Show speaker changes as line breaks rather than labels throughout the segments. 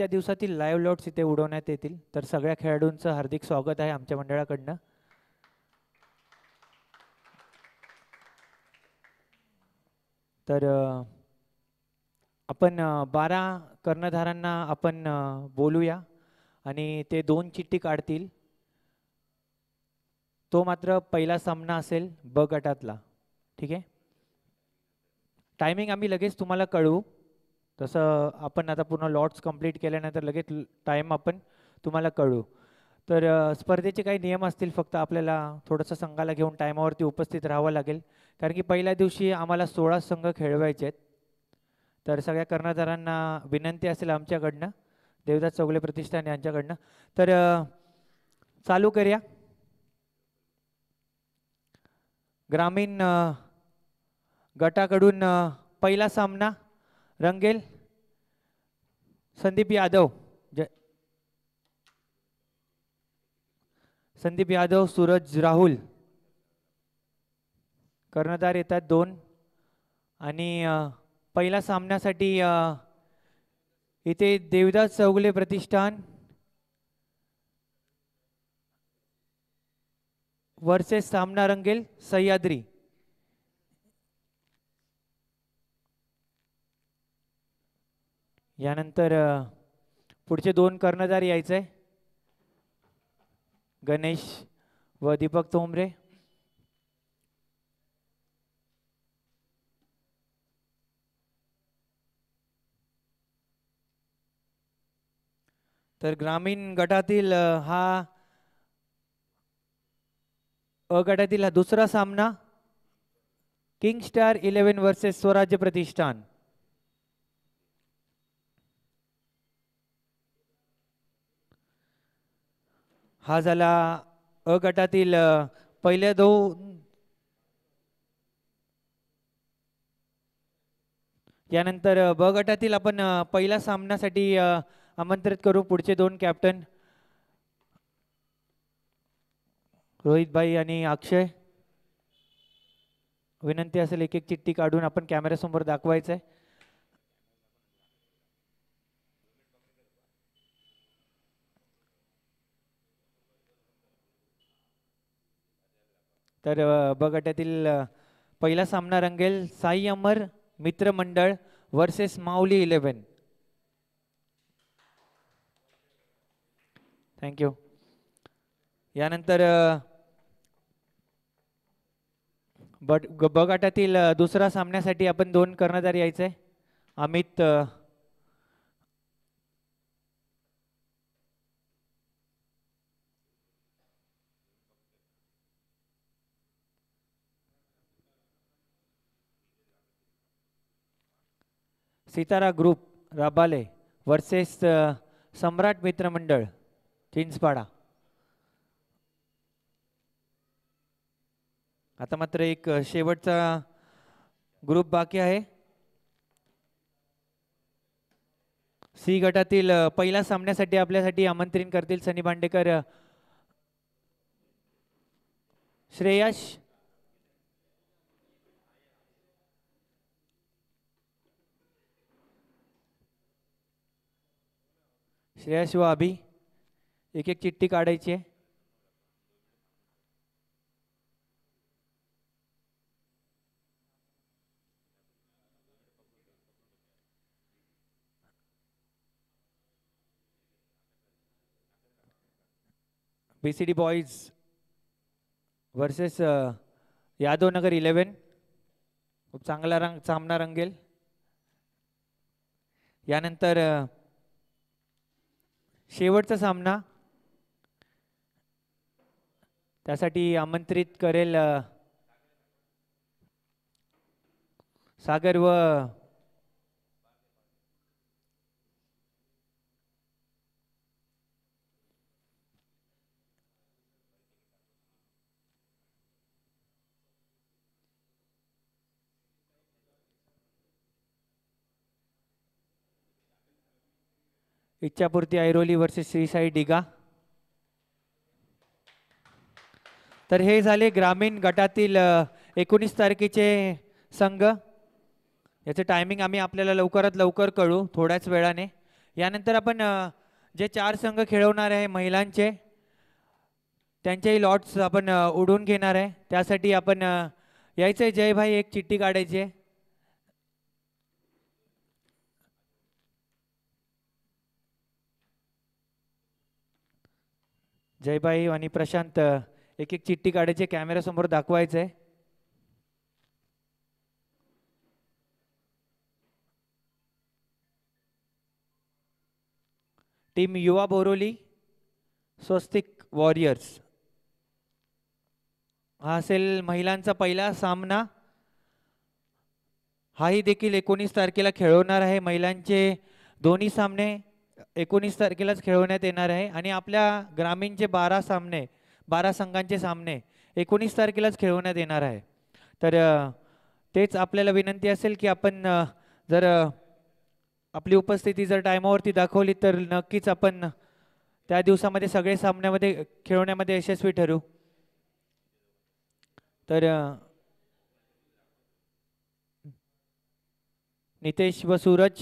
आजच्या दिवसातील live lots इथे उडवण्यात येतील, तर सगळ्या खेळाडूंचं हार्दिक स्वागत आहे आमच्या मंडळाकडनं. तर आपण 12 कर्णधारांना आपण बोलूया आणि ते 2 चिठ्ठी काढतील. तो मात्र पहिला सामना असेल ब गटातला. ठीक आहे, टायमिंग आम्ही लगेच तुम्हाला कळवू. तसं आपण आता पूर्ण लॉट्स कंप्लीट केल्यानंतर लगेच टाईम आपण तुम्हाला कळवू. तर स्पर्धेचे काही नियम असतील, फक्त आपल्याला थोडंसं संघाला घेऊन टायमावरती उपस्थित राहावं लागेल, कारण की पहिल्या दिवशी आम्हाला 16 संघ खेळवायचे आहेत. तर सगळ्या कर्णधारांना विनंती असेल आमच्याकडनं, देवदास चौगले प्रतिष्ठान यांच्याकडनं. तर चालू करूया. ग्रामीण गटाकडून पहिला सामना रंगेल. संदीप यादव, संदीप यादव, सूरज राहुल कर्णधार येतात 2. आणि पहिल्या सामन्यासाठी इथे देवदास चौगले प्रतिष्ठान वर्सेस सामना रंगेल सह्याद्री. यानंतर पुढचे 2 कर्णधार यायचे, गणेश व दीपक तोमरे. तर ग्रामीण गटातील हा अ गटातील हा दुसरा सामना, किंग स्टार 11 वर्सेस स्वराज्य प्रतिष्ठान. हा झाला अ गटातील पहिल्या 2. यानंतर ब गटातील आपण पहिल्या सामन्यासाठी आमंत्रित करू पुढचे 2 कॅप्टन, रोहित भाई आणि अक्षय. विनंती असेल एक एक चिठ्ठी काढून आपण कॅमेऱ्यासमोर दाखवायचं आहे. तर ब गटातील पहिला सामना रंगेल साई अमर मित्र मंडळ वर्सेस माऊली 11. थँक्यू. यानंतर ब गटातील दुसरा सामन्यासाठी आपण 2 कर्णधार यायचे, अमित सितारा ग्रुप राबाले वर्सेस सम्राट मित्रमंडळ चिंचपाडा. आता मात्र एक शेवटचा ग्रुप बाकी आहे. सी गटातील पहिल्या सामन्यासाठी आपल्यासाठी आमंत्रित करतील सनी भांडेकर, श्रेयश व अभि. एक एक चिठ्ठी काढायची आहे. बीसीडी बॉयज वर्सेस यादव नगर 11. खूप चांगला सामना रंगेल. यानंतर शेवटचा सामना, त्यासाठी आमंत्रित करेल सागर व इच्छापूर्ती ऐरोली वर्सेस श्री साई डिगा. तर हे झाले ग्रामीण गटातील 19 तारखेचे संघ. याचं टायमिंग आम्ही आपल्याला लवकरात लवकर कळू थोड्याच वेळाने. यानंतर आपण जे 4 संघ खेळवणार आहे महिलांचे त्यांचेही लॉट्स आपण उडवून घेणार आहे. त्यासाठी आपण यायचं आहे. जय भाई, एक चिठ्ठी काढायची आहे. जयभाई आणि प्रशांत एक एक चिठ्ठी काढायची, कॅमेरा समोर दाखवायचं आहे. टीम युवा बोरोली स्वस्तिक वॉरियर्स, हा असेल महिलांचा पहिला सामना. हाही देखील 19 तारखेला खेळवणार आहे. महिलांचे दोन्ही सामने 19 तारखेलाच खेळवण्यात येणार आहे आणि आपल्या ग्रामीणचे 12 संघांचे सामने 19 तारखेलाच खेळवण्यात येणार आहे. तर तेच आपल्याला विनंती असेल की आपण जर आपली उपस्थिती जर टायमावरती दाखवली तर नक्कीच आपण त्या दिवसामध्ये सगळे सामन्यामध्ये खेळवण्यामध्ये यशस्वी ठरू. तर नितेश व सूरज,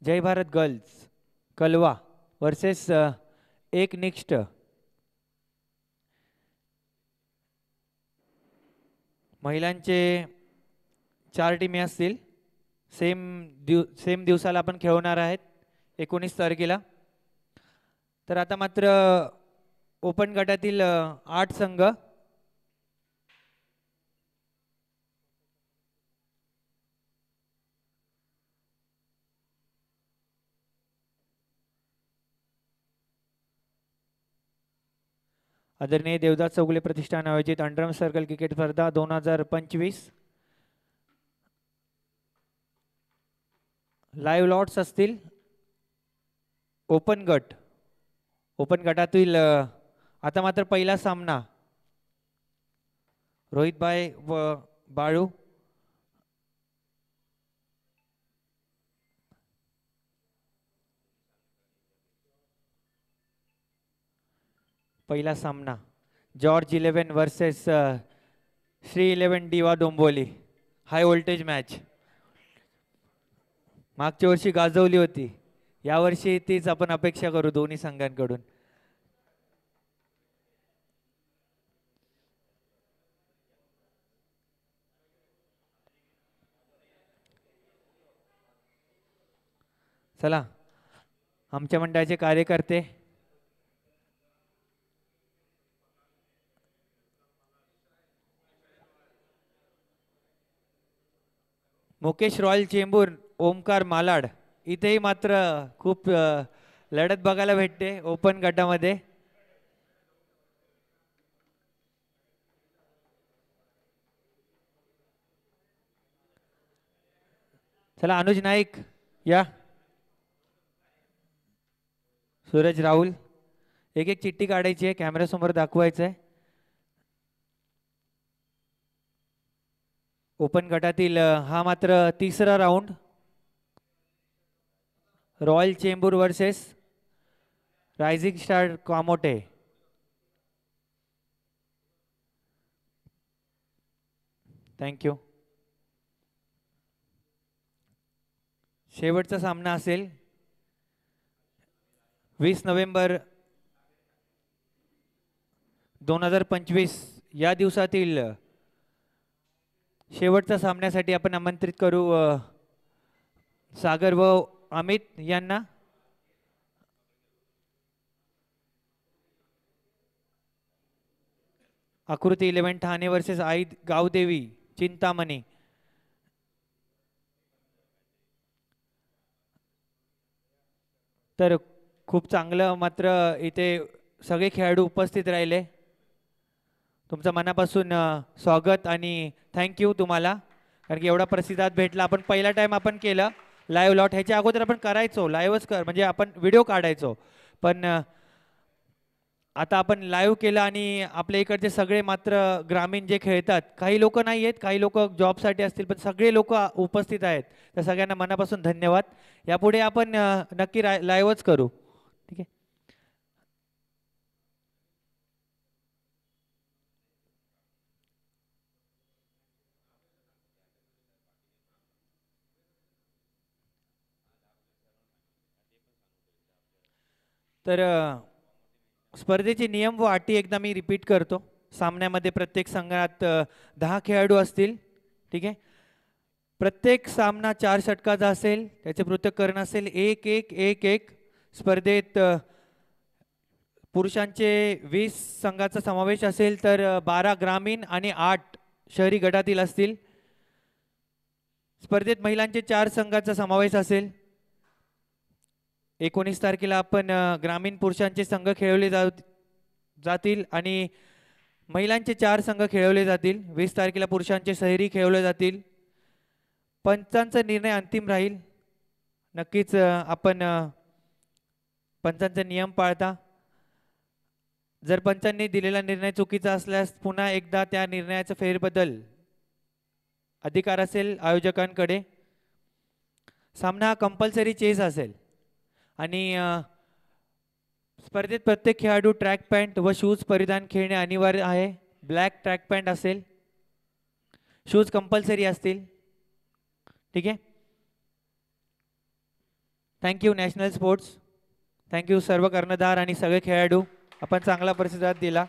जय भारत गर्ल्स कलवा वर्सेस एक निष्ठ. महिलांचे 4 टीमी असतील. सेम दिवसाला आपण खेळवणार आहेत 19 तारखेला. तर आता मात्र ओपन गटातील 8 संघ आदरणीय देवदास चौगुले प्रतिष्ठान आयोजित अंडरम सर्कल क्रिकेट स्पर्धा 2025 लाईव्ह लॉट्स असतील. ओपन गटातील आता मात्र पहिला सामना रोहितभाई व बाळू. पहिला सामना जॉर्ज 11 वर्सेस श्री 11 दिवा डोंबोली. हाय व्होल्टेज मॅच मागच्या वर्षी गाजवली होती. यावर्षी तीच आपण अपेक्षा करू दोन्ही संघांकडून. चला आमच्या मंडळाचे कार्यकर्ते मुकेश रॉयल चेंबूर, ओमकार मालाड, इथेही मात्र खूप लढत बघायला भेटते ओपन गटामध्ये. चला अनुज नाईक या, सूरज राहुल, एक एक चिठ्ठी काढायची आहे, कॅमेरा समोर दाखवायचं आहे. ओपन गटातील हा मात्र तिसरा round. Royal Chembur versus rising star Kamothe. Thank you. शेवटचा सामना असेल 20 नोव्हेंबर 2025 या दिवसातील शेवटच्या सामन्यासाठी आपण आमंत्रित करू सागर व अमित यांना. आकृती 11 ठाणे वर्सेस आई गावदेवी चिंतामणी. तर खूप चांगलं मात्र इथे सगळे खेळाडू उपस्थित राहिले. तुमचं मनापासून स्वागत आणि थँक्यू तुम्हाला, कारण की एवढा प्रतिसाद भेटला. आपण पहिला टाइम आपण केलं लाईव्ह लॉट. ह्याच्या अगोदर आपण करायचो लाईव्हच म्हणजे आपण व्हिडिओ काढायचो, पण आता आपण लाईव्ह केलं आणि आपल्या इकडचे सगळे मात्र ग्रामीण जे खेळतात, काही लोक नाही आहेत, काही लोक जॉबसाठी असतील, पण सगळे लोक उपस्थित आहेत. तर सगळ्यांना मनापासून धन्यवाद. यापुढे आपण नक्की लाईव्हच करू. ठीक आहे. तर स्पर्धेचे नियम व अटी एकदा मी रिपीट करतो. सामन्यामध्ये प्रत्येक संघात 10 खेळाडू असतील. ठीक आहे. प्रत्येक सामना 4 षटकाचा असेल. त्याचे पृथक्करण असेल 1-1-1-1. स्पर्धेत पुरुषांचे 20 संघाचा समावेश असेल तर 12 ग्रामीण आणि 8 शहरी गटातील असतील. स्पर्धेत महिलांचे 4 संघाचा समावेश असेल. 19 तारखेला आपण ग्रामीण पुरुषांचे संघ खेळवले जातील आणि महिलांचे 4 संघ खेळवले जातील. 20 तारखेला पुरुषांचे शहरी खेळवले जातील. पंचांचा निर्णय अंतिम राहील. नक्कीच आपण पंचांचा नियम पाळता. जर पंचांनी दिलेला निर्णय चुकीचा असल्यास पुन्हा एकदा त्या निर्णयाचा फेरबदल अधिकार असेल आयोजकांकडे. सामना हा कंपल्सरी चेस असेल आणि स्पर्धेत प्रत्येक खेळाडू ट्रॅक पॅन्ट व शूज परिधान खेळणे अनिवार्य आहे. ब्लॅक ट्रॅक पॅन्ट असेल. शूज कंपल्सरी असतील. ठीक आहे. Thank you national sports. थँक्यू सर्व कर्णधार आणि सगळे खेळाडू. आपण चांगला प्रतिसाद दिला.